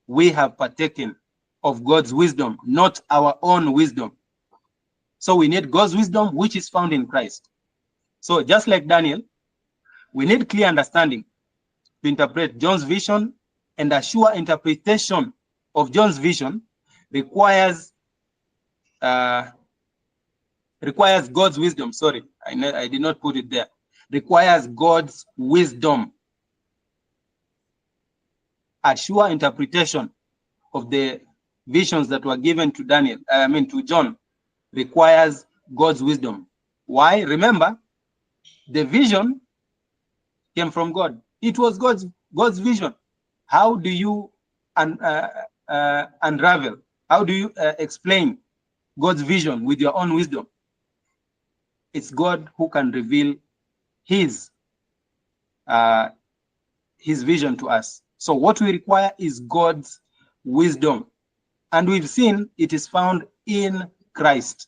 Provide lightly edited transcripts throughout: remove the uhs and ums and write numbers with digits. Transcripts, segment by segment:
we have partaken of God's wisdom, not our own wisdom. So we need God's wisdom, which is found in Christ. So just like Daniel, we need clear understanding to interpret John's vision, and a sure interpretation of John's vision requires God's wisdom. Sorry, I did not put it there. Requires God's wisdom. A sure interpretation of the visions that were given to to John requires God's wisdom. Why? Remember, the vision came from God. It was God's vision. How do you unravel? How do you explain God's vision with your own wisdom? It's God who can reveal his vision to us. So what we require is God's wisdom. And we've seen it is found in Christ.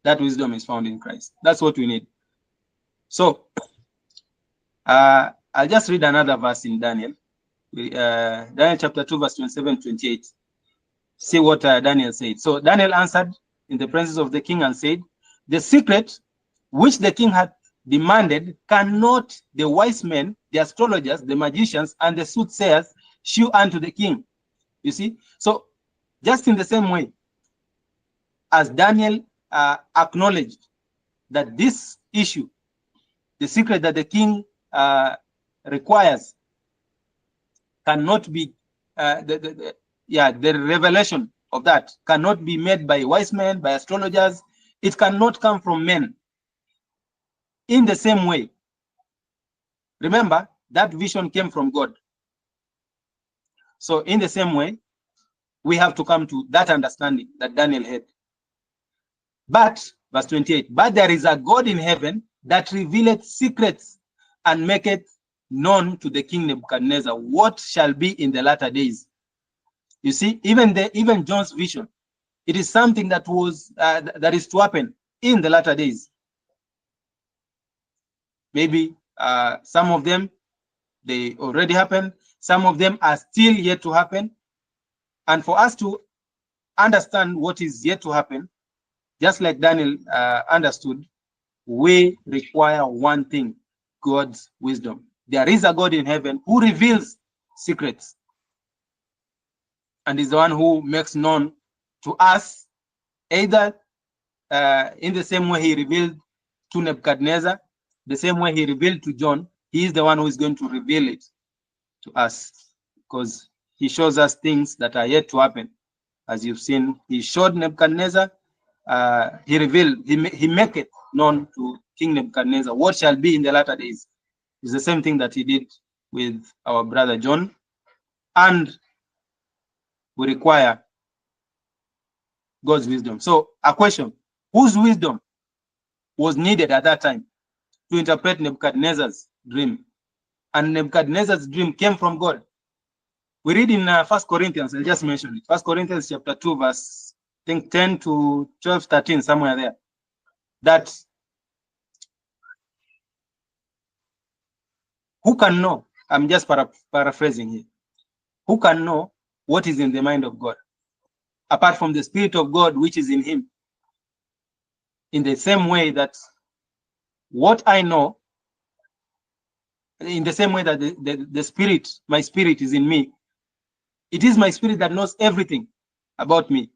That wisdom is found in Christ. That's what we need. So I'll just read another verse in Daniel. Daniel chapter 2, verse 27-28. See what Daniel said. So Daniel answered in the presence of the king and said, the secret which the king had demanded cannot the wise men, the astrologers, the magicians, and the soothsayers shew unto the king. You see? So just in the same way as Daniel acknowledged that this issue, the secret that the king requires, cannot be the revelation of that cannot be made by wise men, by astrologers. It cannot come from men. In the same way, remember that vision came from God. So in the same way, we have to come to that understanding that Daniel had. But, verse 28, but there is a God in heaven that revealeth secrets and maketh known to the king Nebuchadnezzar what shall be in the latter days. You see, even John's vision, it is something that was that is to happen in the latter days. Maybe some of them, they already happened. Some of them are still yet to happen. And for us to understand what is yet to happen, just like Daniel understood, we require one thing: God's wisdom. There is a God in heaven who reveals secrets and is the one who makes known to us, either in the same way he revealed to Nebuchadnezzar, the same way he revealed to John. He is the one who is going to reveal it to us, because he shows us things that are yet to happen. As you've seen, he showed Nebuchadnezzar, he revealed, he make it known to King Nebuchadnezzar what shall be in the latter days. It's the same thing that he did with our brother John. And we require God's wisdom. So a question: whose wisdom was needed at that time to interpret Nebuchadnezzar's dream? And Nebuchadnezzar's dream came from God. We read in 1 Corinthians, I'll just mention it. 1 Corinthians chapter 2, verse, I think 10 to 12, 13, somewhere there. That who can know? I'm just paraphrasing here. Who can know what is in the mind of God, apart from the Spirit of God which is in him? In the same way that what I know, in the same way that the Spirit, my Spirit is in me, it is my Spirit that knows everything about me.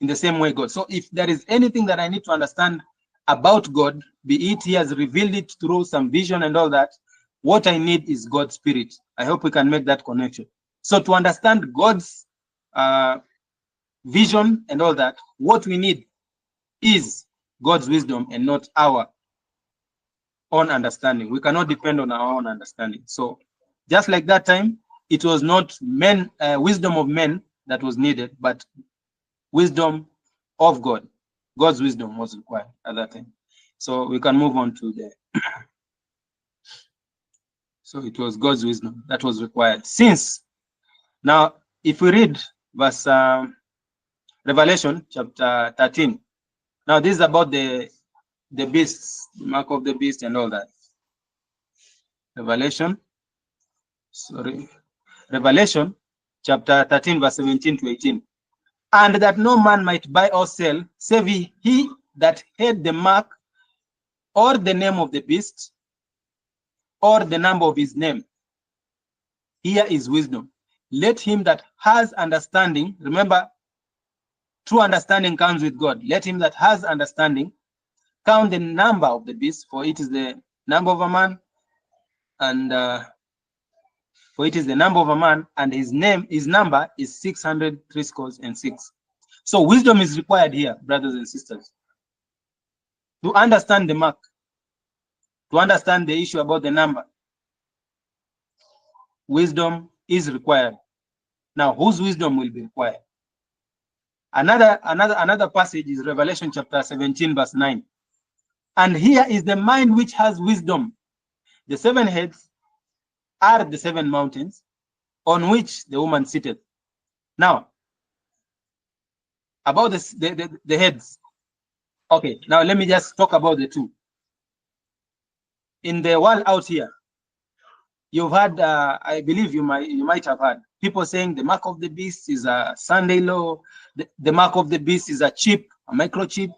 In the same way, God. So if there is anything that I need to understand about God, be it he has revealed it through some vision and all that, what I need is God's Spirit. I hope we can make that connection. So to understand God's vision and all that, what we need is God's wisdom and not our own understanding. We cannot depend on our own understanding. So just like that time, it was not wisdom of men that was needed, but wisdom of God. God's wisdom was required at that time. So we can move on to the so it was God's wisdom that was required. Since now, if we read verse Revelation chapter 13, now this is about the beasts, the mark of the beast and all that. Revelation, sorry, Revelation chapter 13, verse 17 to 18. And that no man might buy or sell, save he that had the mark or the name of the beast or the number of his name. Here is wisdom. Let him that has understanding, remember, true understanding comes with God. Let him that has understanding count the number of the beast, for it is the number of a man, and for it is the number of a man, and his number is 666. So wisdom is required here, brothers and sisters, to understand the mark, to understand the issue about the number. Wisdom is required. Now, whose wisdom will be required? Another passage is Revelation chapter 17, verse 9. And here is the mind which has wisdom. The 7 heads are the 7 mountains on which the woman sitteth. Now, about the heads. Okay, now let me just talk about the 2. In the world out here, you've heard, I believe you might have heard people saying the mark of the beast is a Sunday law. The mark of the beast is a chip, a microchip.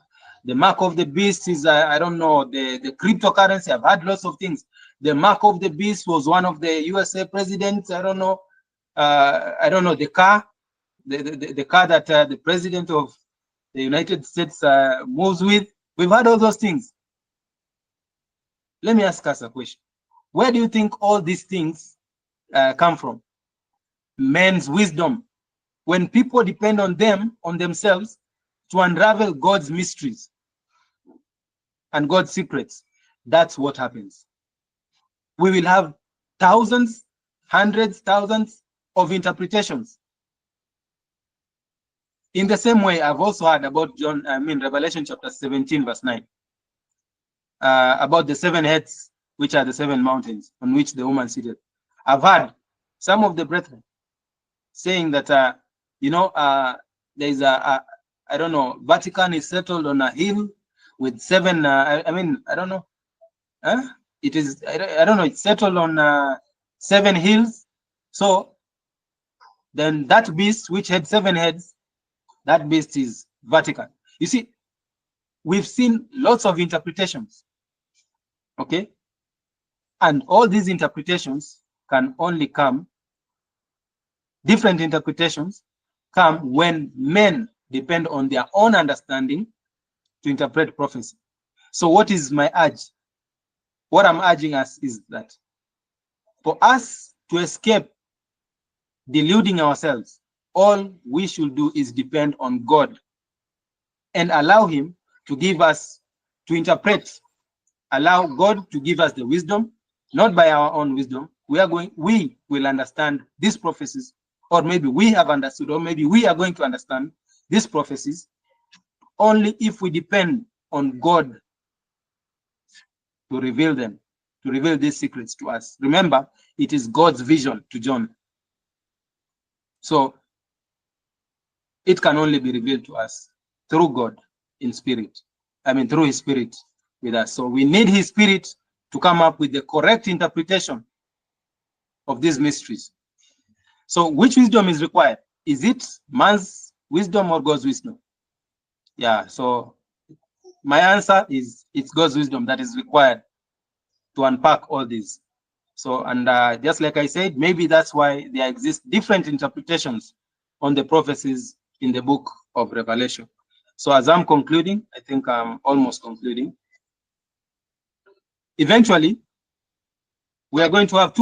The mark of the beast is, I don't know, the cryptocurrency. I've had lots of things. The mark of the beast was one of the USA presidents. I don't know, the car, the car that the president of the United States moves with. We've had all those things. Let me ask us a question. Where do you think all these things come from? Men's wisdom. When people depend on themselves, to unravel God's mysteries and God's secrets, that's what happens. We will have thousands, hundreds, thousands of interpretations. In the same way, I've also heard about Revelation chapter 17, verse 9, about the 7 heads, which are the 7 mountains on which the woman seated. I've heard some of the brethren saying that, there's I don't know, Vatican is settled on a hill with 7, I don't know. It is, I don't know, it's settled on 7 hills. So then that beast, which had 7 heads, that beast is Vatican. You see, we've seen lots of interpretations, okay? And all these interpretations can only come, different interpretations come when men depend on their own understanding to interpret prophecy. So what is my urge? What I'm urging us is that for us to escape deluding ourselves, all we should do is depend on God and allow him to give us, to interpret, allow God to give us the wisdom, not by our own wisdom. We will understand these prophecies, or maybe we have understood, or maybe we are going to understand these prophecies only if we depend on God to reveal them, to reveal these secrets to us. Remember, it is God's vision to John. So it can only be revealed to us through God in spirit. Through his spirit with us. So we need his spirit to come up with the correct interpretation of these mysteries. So which wisdom is required? Is it man's wisdom or God's wisdom? Yeah, so my answer is it's God's wisdom that is required to unpack all these. So, and just like I said, maybe that's why there exist different interpretations on the prophecies in the book of Revelation. So as I'm concluding, I think I'm almost concluding. Eventually, we are going to have two